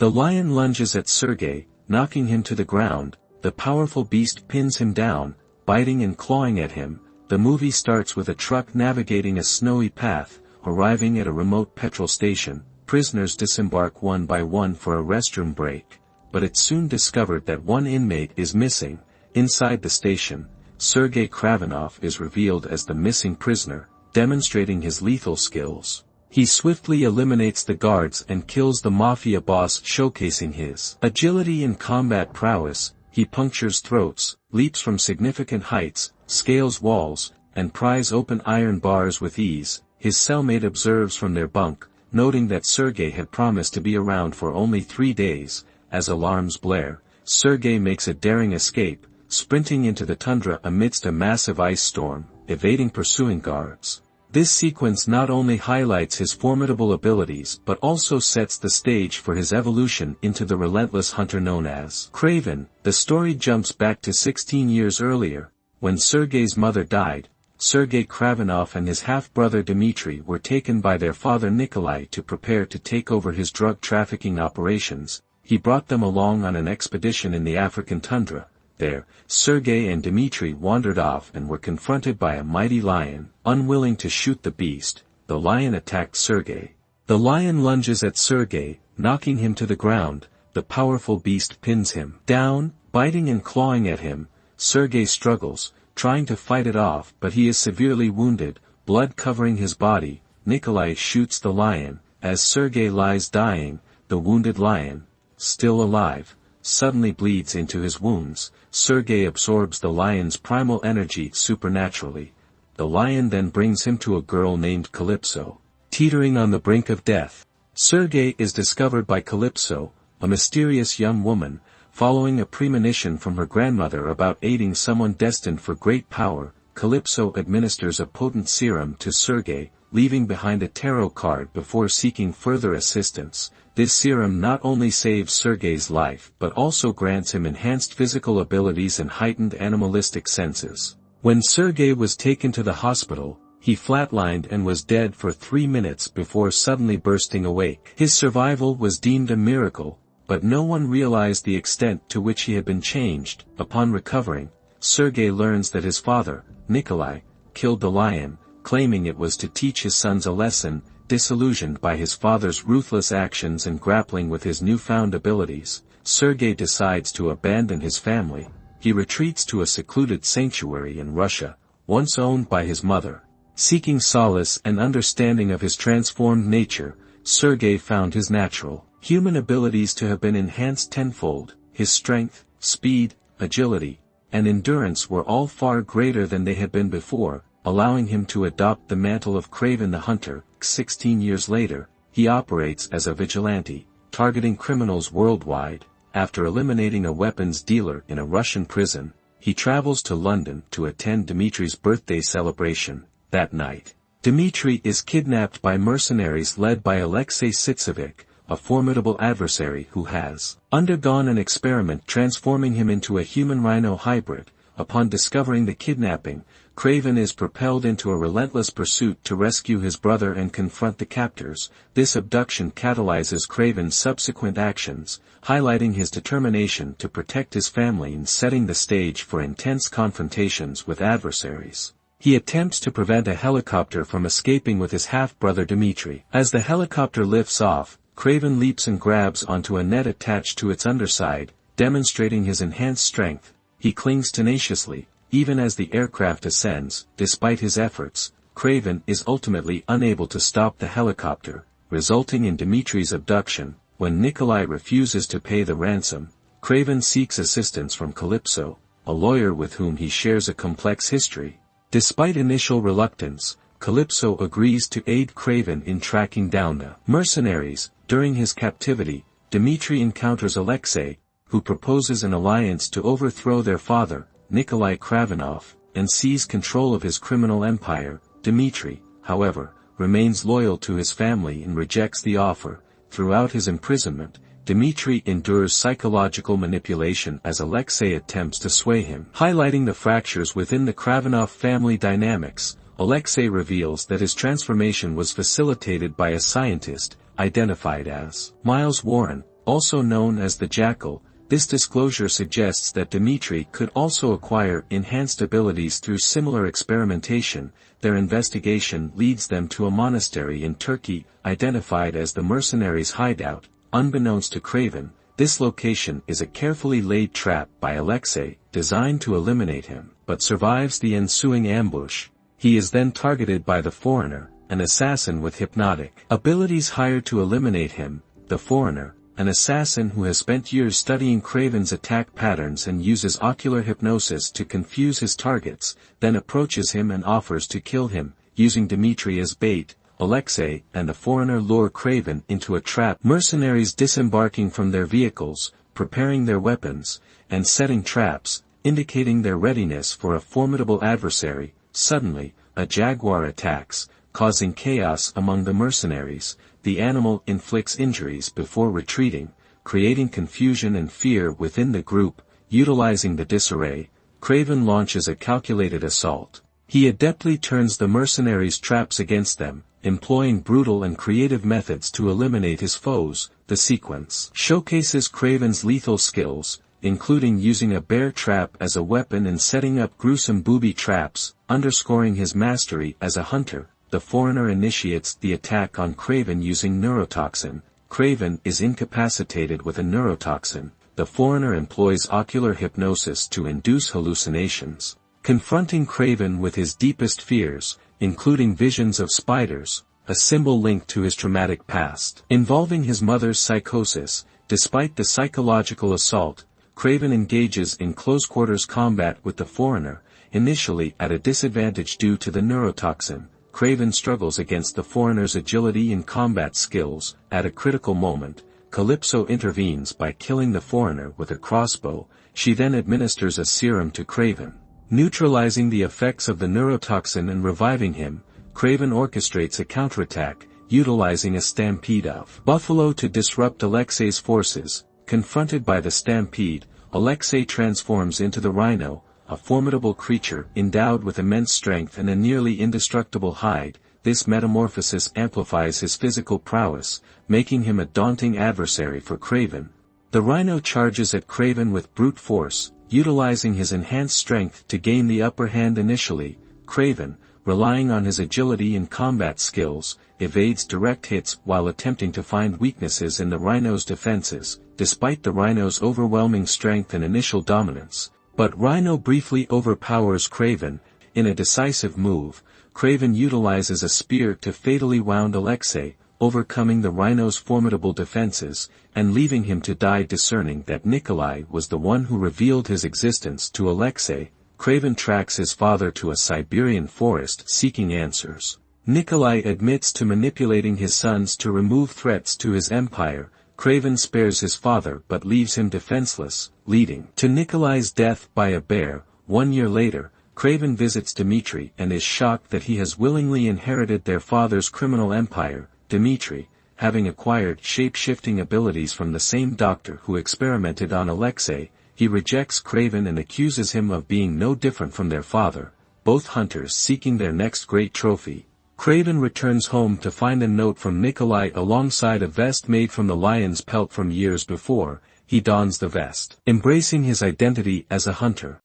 The lion lunges at Sergei, knocking him to the ground. The powerful beast pins him down, biting and clawing at him. The movie starts with a truck navigating a snowy path, arriving at a remote petrol station. Prisoners disembark one by one for a restroom break, but it's soon discovered that one inmate is missing. Inside the station, Sergei Kravenov is revealed as the missing prisoner, demonstrating his lethal skills. He swiftly eliminates the guards and kills the mafia boss, showcasing his agility and combat prowess. He punctures throats, leaps from significant heights, scales walls, and pries open iron bars with ease. His cellmate observes from their bunk, noting that Sergei had promised to be around for only 3 days. As alarms blare, Sergei makes a daring escape, sprinting into the tundra amidst a massive ice storm, evading pursuing guards. This sequence not only highlights his formidable abilities but also sets the stage for his evolution into the relentless hunter known as Kraven. The story jumps back to 16 years earlier, when Sergei's mother died. Sergei Kravenov and his half-brother Dmitry were taken by their father Nikolai to prepare to take over his drug trafficking operations. He brought them along on an expedition in the African tundra. There, Sergei and Dmitry wandered off and were confronted by a mighty lion. Unwilling to shoot the beast, the lion attacked Sergei. The lion lunges at Sergei, knocking him to the ground. The powerful beast pins him down, biting and clawing at him. Sergei struggles, trying to fight it off, but he is severely wounded, blood covering his body. Nikolai shoots the lion. As Sergei lies dying, the wounded lion, still alive, suddenly bleeds into his wounds. Sergei absorbs the lion's primal energy supernaturally. The lion then brings him to a girl named Calypso. Teetering on the brink of death, Sergei is discovered by Calypso, a mysterious young woman, following a premonition from her grandmother about aiding someone destined for great power. Calypso administers a potent serum to Sergei, leaving behind a tarot card before seeking further assistance. This serum not only saves Sergei's life but also grants him enhanced physical abilities and heightened animalistic senses. When Sergei was taken to the hospital, he flatlined and was dead for 3 minutes before suddenly bursting awake. His survival was deemed a miracle, but no one realized the extent to which he had been changed. Upon recovering, Sergei learns that his father, Nikolai, killed the lion, claiming it was to teach his sons a lesson. Disillusioned by his father's ruthless actions and grappling with his newfound abilities, Sergei decides to abandon his family. He retreats to a secluded sanctuary in Russia, once owned by his mother. Seeking solace and understanding of his transformed nature, Sergei found his natural, human abilities to have been enhanced tenfold. His strength, speed, agility, and endurance were all far greater than they had been before, allowing him to adopt the mantle of Kraven the Hunter. 16 years later, he operates as a vigilante, targeting criminals worldwide. After eliminating a weapons dealer in a Russian prison, he travels to London to attend Dmitry's birthday celebration. That night, Dmitry is kidnapped by mercenaries led by Alexei Sitsovic, a formidable adversary who has undergone an experiment transforming him into a human rhino hybrid. Upon discovering the kidnapping, Kraven is propelled into a relentless pursuit to rescue his brother and confront the captors. This abduction catalyzes Kraven's subsequent actions, highlighting his determination to protect his family and setting the stage for intense confrontations with adversaries. He attempts to prevent a helicopter from escaping with his half-brother Dmitry. As the helicopter lifts off, Kraven leaps and grabs onto a net attached to its underside, demonstrating his enhanced strength. He clings tenaciously, even as the aircraft ascends. Despite his efforts, Kraven is ultimately unable to stop the helicopter, resulting in Dmitry's abduction. When Nikolai refuses to pay the ransom, Kraven seeks assistance from Calypso, a lawyer with whom he shares a complex history. Despite initial reluctance, Calypso agrees to aid Kraven in tracking down the mercenaries. During his captivity, Dmitry encounters Alexei, who proposes an alliance to overthrow their father, Nikolai Kravenov, and seize control of his criminal empire. Dmitry, however, remains loyal to his family and rejects the offer. Throughout his imprisonment, Dmitry endures psychological manipulation as Alexei attempts to sway him. Highlighting the fractures within the Kravenov family dynamics, Alexei reveals that his transformation was facilitated by a scientist, identified as Miles Warren, also known as the Jackal. This disclosure suggests that Dmitri could also acquire enhanced abilities through similar experimentation. Their investigation leads them to a monastery in Turkey, identified as the mercenaries' hideout. Unbeknownst to Kraven, this location is a carefully laid trap by Alexei, designed to eliminate him, but survives the ensuing ambush. He is then targeted by the Foreigner, an assassin with hypnotic abilities hired to eliminate him. The Foreigner, an assassin who has spent years studying Kraven's attack patterns and uses ocular hypnosis to confuse his targets, then approaches him and offers to kill him. Using Dmitri as bait, Alexei and the Foreigner lure Kraven into a trap. Mercenaries disembarking from their vehicles, preparing their weapons, and setting traps, indicating their readiness for a formidable adversary. Suddenly, a jaguar attacks, causing chaos among the mercenaries. The animal inflicts injuries before retreating, creating confusion and fear within the group. Utilizing the disarray, Kraven launches a calculated assault. He adeptly turns the mercenaries' traps against them, employing brutal and creative methods to eliminate his foes. The sequence showcases Kraven's lethal skills, including using a bear trap as a weapon and setting up gruesome booby traps, underscoring his mastery as a hunter. The Foreigner initiates the attack on Kraven using neurotoxin. Kraven is incapacitated with a neurotoxin. The Foreigner employs ocular hypnosis to induce hallucinations, confronting Kraven with his deepest fears, including visions of spiders, a symbol linked to his traumatic past. Involving his mother's psychosis, despite the psychological assault, Kraven engages in close-quarters combat with the Foreigner, initially at a disadvantage due to the neurotoxin. Kraven struggles against the Foreigner's agility and combat skills. At a critical moment, Calypso intervenes by killing the Foreigner with a crossbow. She then administers a serum to Kraven, neutralizing the effects of the neurotoxin and reviving him. Kraven orchestrates a counterattack, utilizing a stampede of buffalo to disrupt Alexei's forces. Confronted by the stampede, Alexei transforms into the Rhino, a formidable creature endowed with immense strength and a nearly indestructible hide. This metamorphosis amplifies his physical prowess, making him a daunting adversary for Kraven. The Rhino charges at Kraven with brute force, utilizing his enhanced strength to gain the upper hand initially. Kraven, relying on his agility and combat skills, evades direct hits while attempting to find weaknesses in the Rhino's defenses. Despite the Rhino's overwhelming strength and initial dominance, but Rhino briefly overpowers Kraven. In a decisive move, Kraven utilizes a spear to fatally wound Alexei, overcoming the Rhino's formidable defenses, and leaving him to die. Discerning that Nikolai was the one who revealed his existence to Alexei, Kraven tracks his father to a Siberian forest seeking answers. Nikolai admits to manipulating his sons to remove threats to his empire. Kraven spares his father but leaves him defenseless, leading to Nikolai's death by a bear. 1 year later, Kraven visits Dmitri and is shocked that he has willingly inherited their father's criminal empire. Dmitri, having acquired shape-shifting abilities from the same doctor who experimented on Alexei, he rejects Kraven and accuses him of being no different from their father, both hunters seeking their next great trophy. Kraven returns home to find a note from Nikolai alongside a vest made from the lion's pelt from years before. He dons the vest, embracing his identity as a hunter.